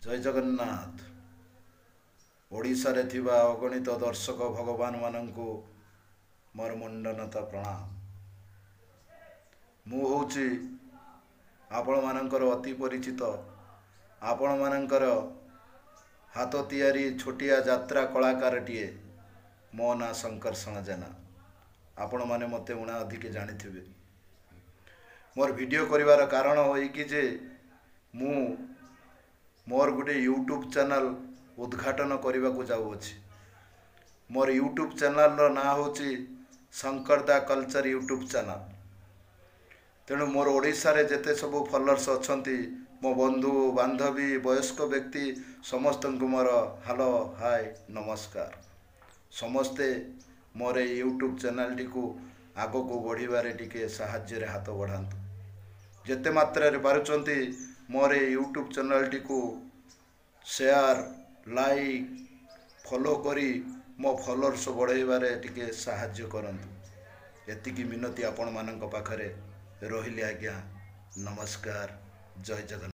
जय जगन्नाथ। ओडिशा रे थिबा अगणित दर्शक भगवान मानंकु मोर मुंडनता प्रणाम। मु होउची आपण मानंकर अति परिचित आपण मानंकर हाथ तियारी छोटिया यात्रा कलाकारटीए। मो ना शंकरषण जेना। आपण माने मते उणा अधिक जानिथिबे। मोर वीडियो करिवार कारण होई कि जे मु मोर गुटे यूट्यूब चैनल उद्घाटन करने को जाऊँगी। मोर यूट्यूब चैनल रो ना होची शंकर दा कल्चर यूट्यूब चैनल। तेणु मोर ओडिशा रे जेते सबु फॉलोअर्स अछंती मो बंधु बांधवी वयस्क व्यक्ति समस्त को मोर हेलो हाय नमस्कार। समस्ते मोर यूट्यूब चैनल टी को आगो को बढ़िबारे टिके साहाय्य रे हाथ बढ़ांतु। जेते मात्रा रे पारुचंती मोर यूट्यूब चैनल टी को शेयर लाइक फॉलो करी मो फॉलोअर्स बढ़ाइबारे टिके साहाय्य करंतु। एतिकी मिनती आपण मानक पाखरे रहिली आज्ञा। नमस्कार। जय जगन्नाथ।